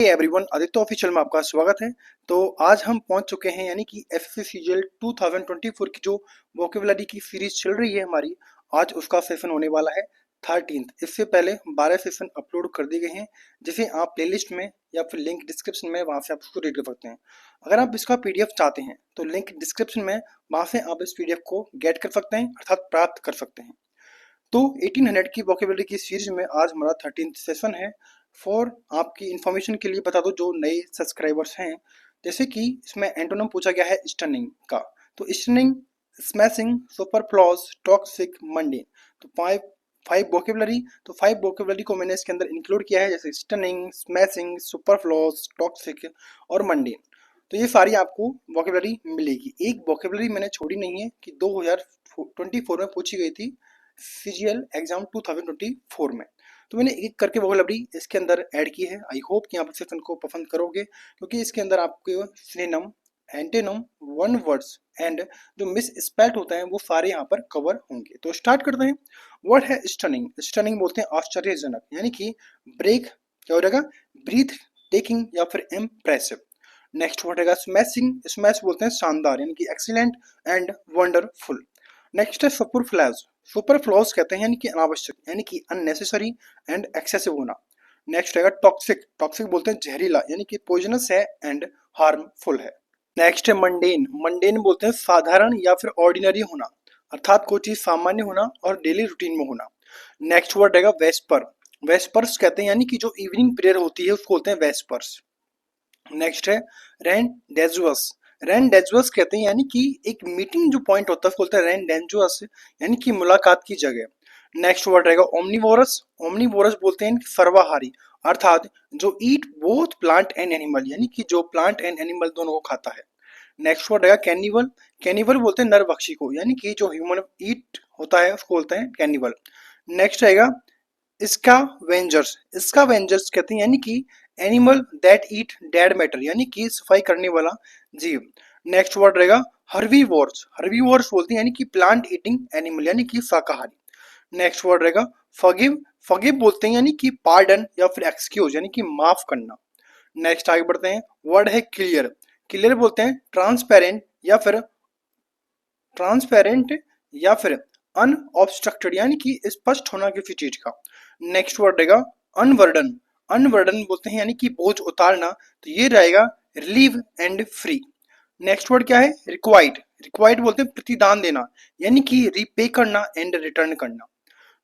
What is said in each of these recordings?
Everyone, Aditya official में आपका स्वागत है। तो आज हम पहुंच चुके हैं यानी कि एसएससी सीजीएल 2024 की जो वोकेबुलरी की सीरीज चल रही है हमारी, आज उसका सेशन होने वाला है 13th। इससे पहले 12 सेशन अपलोड कर दिए गए हैं, जिसे आप प्लेलिस्ट में या फिर लिंक डिस्क्रिप्शन में वहां से आप उसको रीड कर सकते हैं। अगर आप इसका पीडीएफ चाहते हैं तो लिंक डिस्क्रिप्शन में, वहां से आप इस पीडीएफ को गेट कर सकते हैं, अर्थात प्राप्त कर सकते हैं। तो 1800 की वोकेबुलरी की सीरीज में आज हमारा 13th सेशन है। फॉर आपकी इंफॉर्मेशन के लिए बता दो जो नए सब्सक्राइबर्स हैं, जैसे कि इसमें एंटोनिम पूछा गया है स्टनिंग का। तो स्टनिंग, स्मैशिंग, सुपरफ्लॉज, टॉक्सिक, मंडेन। तो फाइव फाइव वोकेबुलरी तो 5 वोकेबुलरी को मैंने इसके अंदर इंक्लूड किया है, जैसे स्टनिंग, स्मैशिंग, सुपरफ्लॉज, टॉक्सिक और मंडेन। तो ये सारी आपको वोकेबुलरी मिलेगी। एक वोकेबुलरी मैंने छोड़ी नहीं है कि 2024 में पूछी गई थी सीजीएल एग्जाम 2024 में। तो मैंने एक करके वोकेबुलरी इसके अंदर ऐड की है। आई होप कि आप इस सेशन को पसंद करोगे, क्योंकि इसके अंदर आपके synonym, antonym, one words and जो मिस स्पेल्ड होता है वो सारे यहाँ पर कवर होंगे। तो स्टार्ट करते हैं। वर्ड है स्टनिंग। स्टनिंग बोलते हैं आश्चर्यजनक, यानी कि ब्रेक क्या हो जाएगा, ब्रीथ टेकिंग या फिर इम्प्रेसिव। नेक्स्ट वर्ड है स्मैशिंग। स्मैश बोलते हैं शानदार, यानी कि एक्सीलेंट एंड वंडरफुल। नेक्स्ट है सुपरफ्लैज। सुपरफ्लॉज कहते हैं यानी कि अनावश्यक, यानी कि अननेसेसरी एंड एक्सेसिव होना। नेक्स्ट रहेगा टॉक्सिक। टॉक्सिक बोलते हैं जहरीला, यानी कि पॉइजनस है एंड हार्मफुल है। नेक्स्ट है मंडेन। मंडेन बोलते हैं साधारण या फिर ऑर्डिनरी होना, अर्थात कोई चीज सामान्य होना और डेली रूटीन में होना। नेक्स्ट वर्ड रहेगा वेस्पर। वेस्पर्स कहते हैं यानी कि जो इवनिंग प्रेयर होती है उसको बोलते हैं वेस्पर्स। नेक्स्ट है रेंडेजुअस। रेंडेजुअस कहते हैं यानी कि एक मीटिंग जो पॉइंट होता है उसको बोलते हैं रेंडेजुअस, यानी कि मुलाकात की जगह। नेक्स्ट वर्ड रहेगा ओमनिवोरस। ओमनिवोरस बोलते हैं सर्वाहारी, अर्थात जो eat both plant and animal, यानी कि जो प्लांट एंड एनिमल दोनों को खाता है। नेक्स्ट वर्ड रहेगा कैनिवल। कैनिवल बोलते हैं नरभक्षी को, यानी कि जो ह्यूमन ईट होता है उसको बोलते हैं कैनिवल। नेक्स्ट रहेगा स्कैवेंजर्स। स्कैवेंजर्स कहते हैं यानी कि animal that eat dead matter, यानी कि सफाई करने वाला जीव। नेक्स्ट वर्ड रहेगा हर्बीवोर्स। हर्बीवोर्स बोलते हैं यानी कि प्लांट ईटिंग एनिमल, यानी कि शाकाहारी। नेक्स्ट वर्ड रहेगा फगिव। फगिव बोलते हैं यानी कि पार्डन या फिर एक्सक्यूज, यानी कि माफ करना। नेक्स्ट आगे बढ़ते हैं। वर्ड है क्लियर। क्लियर बोलते हैं ट्रांसपेरेंट या फिर अनऑब्स्ट्रक्टेड, यानी कि स्पष्ट होना किसी चीज का। नेक्स्ट वर्ड रहेगा अनबर्डन। अनबर्डन बोलते हैं यानी कि बोझ उतारना, तो ये रहेगा relieve and free. Next word क्या है, रिक्वाइर्ड। रिक्वाइर्ड बोलते हैं प्रतिदान देना, यानी कि रीपे करना एंड रिटर्न करना।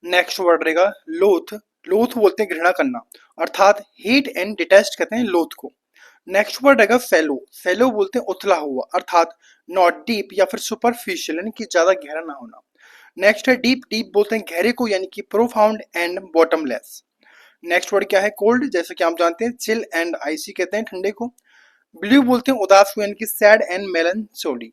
नेक्स्ट वर्ड रहेगा लोथ। लोथ बोलते हैं घृणा करना, अर्थात हेट एंड डिटेस्ट कहते हैं लोथ को। नेक्स्ट वर्ड रहेगा फेलो। फेलो बोलते हैं उथला हुआ, अर्थात नॉट डीप या फिर सुपरफिशियल, यानी कि ज्यादा गहरा ना होना। नेक्स्ट है डीप। डीप बोलते हैं गहरे को, यानी कि profound and bottomless. Next word क्या है, कोल्ड। जैसे कि आप जानते हैं चिल एंड आइसी कहते हैं ठंडे को। ब्लू बोलते हैं उदास को, यानी कि सैड एंड मेलनचोली।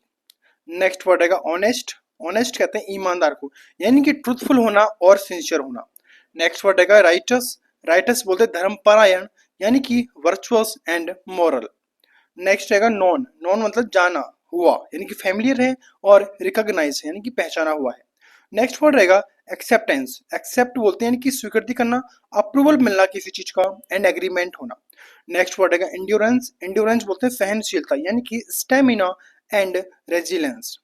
नेक्स्ट वर्ड रहेगा ऑनेस्ट। ऑनेस्ट कहते हैं ईमानदार को, यानी कि ट्रूथफुल होना और सिंसियर होना। नेक्स्ट वर्ड रहेगा राइटस। राइटस बोलते हैं धर्मपरायण, यानी कि वर्चुअस एंड मॉरल। नेक्स्ट रहेगा नॉन। नॉन मतलब जाना हुआ, यानी कि फैमिलियर है और रिकॉग्नाइज है, यानी कि पहचाना हुआ है। नेक्स्ट वर्ड रहेगा एक्सेप्टेंस। एक्सेप्ट बोलते हैं यानी कि स्वीकृति करना, अप्रूवल मिलना किसी चीज का एंड एग्रीमेंट होना। नेक्स्ट वर्ड रहेगा इंड्योरेंस। इंड्योरेंस बोलते हैं सहनशीलता, यानी कि stamina and resilience.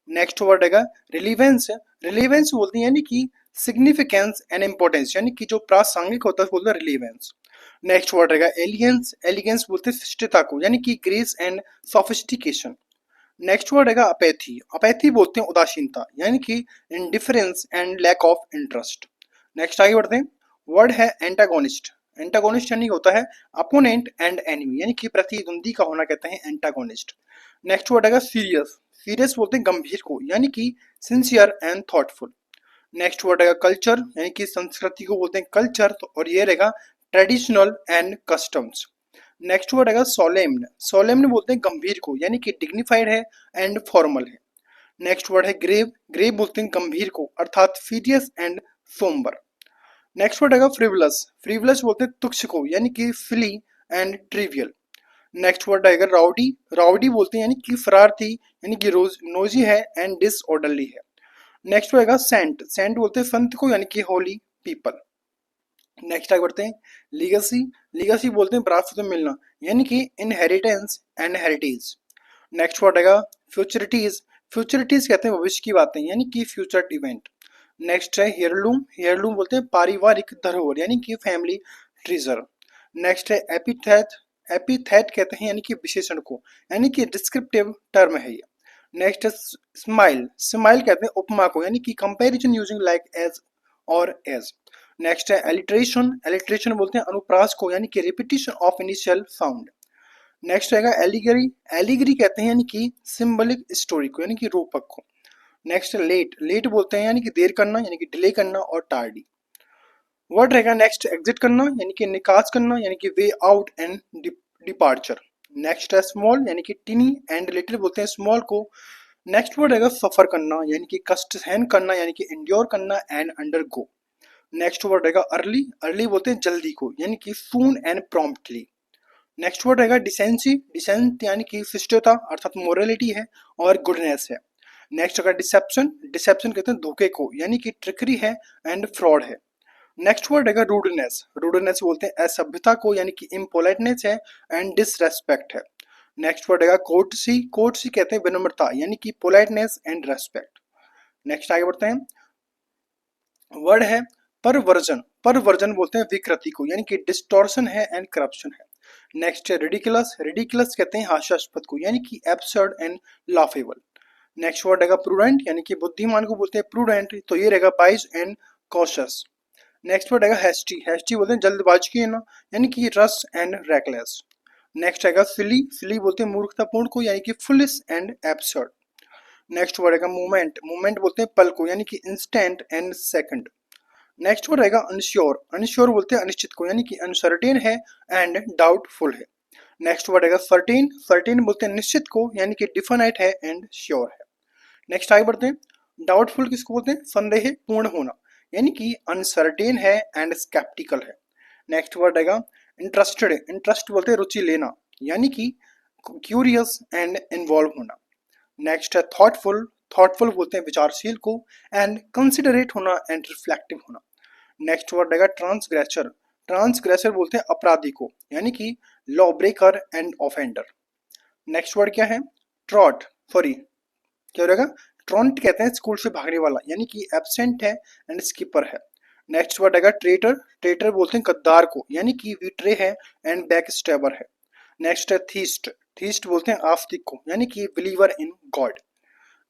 Next word रहेगा रिलीवेंस। रिलीवेंस बोलते हैं यानी कि सिग्निफिकेंस एंड इंपॉर्टेंस, यानी कि जो प्रासंगिक होता है बोलते हैं रिलीवेंस। नेक्स्ट वर्ड रहेगा एलिगेंस। एलिगेंस बोलते हैं शिष्टता को, यानी कि grace and sophistication. Next word रहेगा अपैथी। अपैथी बोलते हैं उदासीनता, यानी कि indifference and lack of interest. Next आगे बढ़ते हैं। वर्ड है एंटागोनिस्ट। एंटागोनिस्ट यानी होता है अपोनेंट एंड एनिमी, यानी कि प्रतिद्वंदी का होना कहते हैं एंटागोनिस्ट। नेक्स्ट वर्ड रहेगा सीरियस। सीरियस बोलते हैं गंभीर को, यानी कि sincere and thoughtful. Next word रहेगा कल्चर, यानी कि संस्कृति को बोलते हैं कल्चर, और ये रहेगा traditional and customs. Next word रहेगा सोलेम्न। सोलेम्न बोलते हैं गंभीर को, यानी कि डिग्निफाइड है एंड फॉर्मल है। नेक्स्ट वर्ड है ग्रेव। ग्रेव बोलते हैं गंभीर को, अर्थात serious and sombre. Next word रहेगा फ्रिवलस। फ्रिवलस बोलते हैं तुच्छ को, यानी कि silly and trivial. Next word रहेगा राउडी। राउडी बोलते हैं यानी कि फरारती, यानी कि रोज नोजी है एंड डिसऑर्डरली है। नेक्स्ट रहेगा सेंट। सेंट बोलते हैं संत को, यानी कि होली पीपल। नेक्स्ट आगे बढ़ते हैं, लीगेसी। लीगेसी बोलते हैं विरासत में मिलना, यानी कि inheritance and heritage. Next word आएगा फ्यूचरिटीज। फ्यूचरिटीज कहते हैं भविष्य की बातें, यानी कि फ्यूचर इवेंट। नेक्स्ट है हेयरलूम। हेयरलूम बोलते हैं पारिवारिक धरोहर, यानी कि फैमिली ट्रीजर। नेक्स्ट है एपिथेट। एपिथेट कहते हैं यानी कि विशेषण को, यानी कि डिस्क्रिप्टिव टर्म है ये। नेक्स्ट है स्माइल। स्माइल कहते हैं उपमा को, यानी कि कंपैरिजन यूजिंग लाइक एज और एज। नेक्स्ट है एलिट्रेशन। एलिट्रेशन बोलते हैं अनुप्रास को, यानी कि repetition of initial sound. Next रहेगा एलिगरी। एलिगरी कहते हैं यानी कि सिंबलिक स्टोरी को, यानी कि रूपक को। Next let. लेट बोलते हैं यानी कि देर करना, यानी कि डिले करना और टार्डी। वर्ड रहेगा नेक्स्ट एग्जिट करना, यानी कि निकास करना, यानी कि way out and departure. Next है स्मॉल, यानी कि टिनी एंड लिटिल बोलते हैं स्मॉल को। नेक्स्ट वर्ड रहेगा सफर करना, यानी कि कष्ट सहन करना, यानी कि इंड्योर करना एंड अंडरगो। नेक्स्ट वर्ड रहेगा अर्ली। अर्ली बोलते हैं जल्दी को, यानी कि soon and promptly. Next word रहेगा डिसेंसी। डिसेंट यानी कि शिष्टता अर्थात मोरलिटी है और गुडनेस है। नेक्स्ट रहेगा डिसेप्शन। डिसेप्शन कहते हैं धोखे को, यानी कि ट्रिकरी है एंड फ्रॉड है। नेक्स्ट वर्ड रहेगा रूडनेस। रूडनेस बोलते हैं असभ्यता को, यानी कि इम्पोलाइटनेस है एंड डिसरेस्पेक्ट है। नेक्स्ट वर्ड रहेगा कोर्टसी। कोर्टसी कहते हैं विनम्रता, यानी कि पोलाइटनेस एंड रेस्पेक्ट। नेक्स्ट आगे बढ़ते हैं, वर्ड है परवर्जन। परवर्जन बोलते हैं विकृति को, यानी कि डिस्टॉर्शन है एंड करप्शन है। नेक्स्ट है रिडिकुलस। रिडिकुलस कहते हैं हास्यास्पद को, यानी कि absurd and laughable. Next word रहेगा प्रूडेंट, यानी कि बुद्धिमान को बोलते हैं प्रूडेंट, तो ये रहेगा wise and cautious. Next word रहेगा हैस्टी। हैस्टी बोलते हैं जल्दबाजी की ना, यानी कि रस एंड रेकलेस। नेक्स्ट रहेगा सिली। सिली बोलते हैं मूर्खतापूर्ण को, यानी कि foolish and absurd. Next word रहेगा मूवमेंट। मूवमेंट बोलते हैं पल को, यानी कि instant and second. Next word रहेगा अनश्योर। अनश्योर बोलते हैं अनिश्चित को, यानी कि अनसर्टेन है एंड डाउटफुल है। नेक्स्ट वर्ड रहेगा सर्टेन। सर्टेन बोलते हैं निश्चित को, यानी कि डिफाइनाइट है एंड श्योर है। नेक्स्ट आगे बढ़ते हैं, डाउटफुल किसको बोलते हैं, संदेह पूर्ण होना, यानी कि अनसर्टेन है एंड स्केप्टिकल है। नेक्स्ट वर्ड रहेगा इंटरेस्टेड। इंटरेस्ट बोलते हैं रुचि लेना, यानी कि क्यूरियस एंड इन्वॉल्व होना। नेक्स्ट है थॉटफुल। थॉटफुल बोलते हैं विचारशील को एंड कंसिडरेट होना एंड रिफ्लेक्टिव होना। नेक्स्ट वर्ड रहेगा ट्रांसग्रेसर। ट्रांसग्रेसर बोलते हैं अपराधी को, यानी कि law breaker and offender. Next word क्या है, ट्रॉट। सॉरी, क्या रहेगा, ट्रॉन्ट कहते हैं स्कूल से भागने वाला, यानी कि एब्सेंट है एंड स्किपर है। नेक्स्ट वर्ड रहेगा ट्रेटर। ट्रेटर बोलते हैं गद्दार को, यानी कि विट्रे है एंड बैक स्टैबर है। नेक्स्ट है थीस्ट। थीस्ट बोलते हैं आस्तिक को, यानी कि बिलीवर इन गॉड।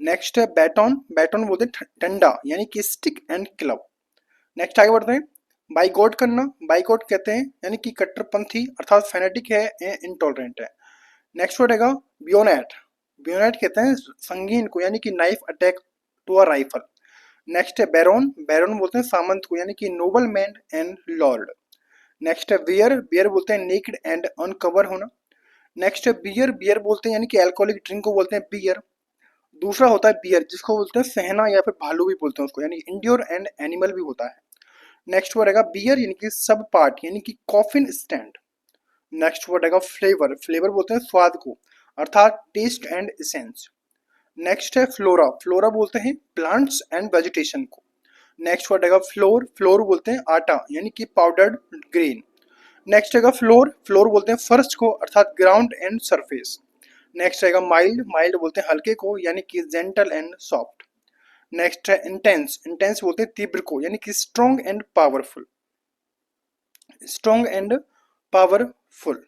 नेक्स्ट है बैटन। बैटन बोलते हैं डंडा, यानी कि स्टिक एंड क्लब। नेक्स्ट आगे बढ़ते हैं, बाइकआउट करना। बाइकआउट कहते हैं यानी कि कट्टरपंथी अर्थात फैनेटिक है, इंटॉलरेंट है। नेक्स्ट वर्ड रहेगा बियोनेट। बियोनेट कहते हैं संगीन को, यानी कि knife attack to a rifle. Next है बैरोन। बैरोन बोलते हैं सामंत को, यानी कि noble man and lord. Next है बियर। बियर बोलते हैं नेक्ड एंड अनकवर होना। नेक्स्ट है बियर। बियर बोलते हैं यानी कि अल्कोहलिक ड्रिंक को बोलते हैं बियर। दूसरा होता है बियर, जिसको बोलते हैं सहना या फिर भालू भी बोलते हैं उसको, यानी इंड्योर एंड एनिमल भी होता है। नेक्स्ट वर्ड रहेगा बियर, यानी कि सब पार्ट, यानी कि कॉफिन स्टैंड। नेक्स्ट वर्ड रहेगा फ्लेवर। फ्लेवर बोलते हैं स्वाद को अर्थात टेस्ट एंड एसेंस। नेक्स्ट है फ्लोरा। फ्लोरा बोलते हैं प्लांट्स एंड वेजिटेशन को। नेक्स्ट वर्ड रहेगा फ्लोर। फ्लोर बोलते हैं आटा, यानी कि पाउडर्ड ग्रेन। नेक्स्ट रहेगा फ्लोर। फ्लोर बोलते हैं फर्श को अर्थात ग्राउंड एंड सरफेस। नेक्स्ट रहेगा माइल्ड। माइल्ड बोलते हैं हल्के को, यानी कि जेंटल एंड सॉफ्ट। नेक्स्ट है इंटेंस। इंटेंस बोलते हैं तीव्र को, यानी कि strong and powerful. Strong and powerful,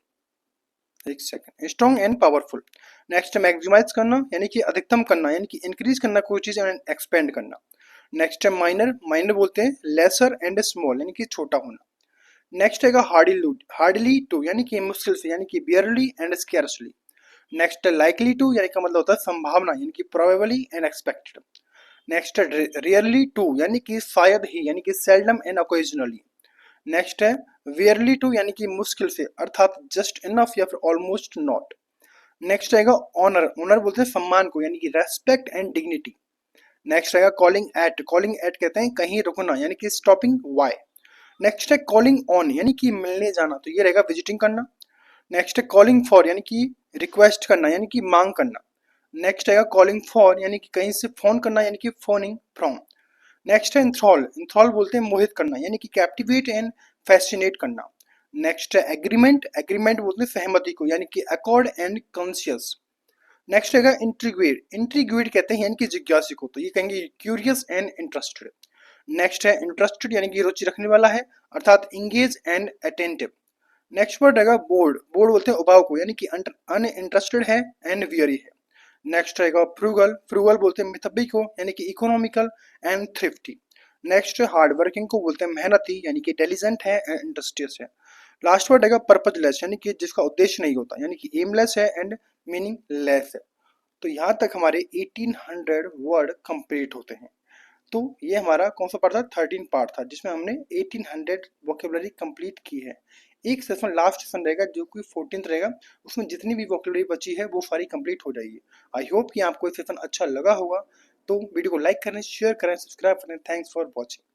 एक second, strong and powerful. Next maximise करना, यानी कि अधिकतम करना, यानी कि इंक्रीज करना कोई चीज एंड एक्सपेंड करना। नेक्स्ट है माइनर। माइनर बोलते हैं लेसर एंड स्मॉल, यानी कि छोटा होना। नेक्स्ट है हार्डली। हार्डली टू, यानी कि मुश्किल से, यानी कि बियरली एंड स्केर्सली। नेक्स्ट है लाइकली टू, यानी का मतलब होता है संभावना, यानी कि प्रोबेबली एंड एक्सपेक्टेड। नेक्स्ट है रियरली टू, यानी कि शायद ही, यानी कि सेल्डम एंड ओकेजनली। नेक्स्ट है वेयरली टू, यानी कि मुश्किल से अर्थात जस्ट इनफ या फिर ऑलमोस्ट नॉट। नेक्स्ट रहेगा ऑनर। ऑनर बोलते हैं सम्मान को, यानी कि रेस्पेक्ट एंड डिग्निटी। नेक्स्ट रहेगा कॉलिंग एट। कॉलिंग एट कहते हैं कहीं रुकना, यानी कि स्टॉपिंग वाई। नेक्स्ट है कॉलिंग ऑन, यानी कि मिलने जाना, तो ये रहेगा विजिटिंग करना। नेक्स्ट है कॉलिंग फॉर, यानी कि रिक्वेस्ट करना, यानी कि मांग करना। नेक्स्ट है कॉलिंग फॉर, यानी कि कहीं से फोन करना, यानी कि फोनिंग फ्रॉम। नेक्स्ट है इंथ्रॉल। इंथ्रॉल बोलते हैं मोहित करना, यानी कि कैप्टिवेट एंड फैसिनेट करना। नेक्स्ट है एग्रीमेंट, एग्रीमेंट बोलते हैं सहमति को, यानी कि अकॉर्ड एंड कॉन्शियस। नेक्स्ट रहेगा इंट्रीग्वेट, इंट्रीग्वेट कहते हैं यानी कि जिज्ञासु को, तो ये कहेंगे क्यूरियस एंड इंटरेस्टेड। नेक्स्ट है इंटरेस्टेड यानी कि रुचि रखने वाला है, अर्थात engage and attentive. Next word रहेगा बोर्ड, बोर्ड बोलते हैं उबाऊ को, यानी कि अनइंटरेस्टेड है एंड वियरी है। नेक्स्ट रहेगा फ्रूगल, फ्रूगल बोलते हैं मितव्ययी को, यानी कि economical and thrifty. Next hard working को बोलते हैं मेहनती, यानी कि इंटेलिजेंट है एंड इंडस्ट्रियस है। लास्ट वर्ड रहेगा पर्पजलेस, यानी कि जिसका उद्देश्य नहीं होता, यानी कि एमलेस है एंड मीनिंगलेस है। तो यहाँ तक हमारे 1800 वर्ड कंप्लीट होते हैं। तो ये हमारा कौन सा पार्ट था, 13 पार्ट था, जिसमें हमने 1800 वोकेबलरी कंप्लीट की है। एक सेशन लास्ट सेशन रहेगा जो कि 14th रहेगा, उसमें जितनी भी वोकेबलरी बची है वो सारी कंप्लीट हो जाएगी। आई होप कि आपको ये सेशन अच्छा लगा होगा। तो वीडियो को लाइक करें, शेयर करें, सब्सक्राइब करें। Thanks for watching.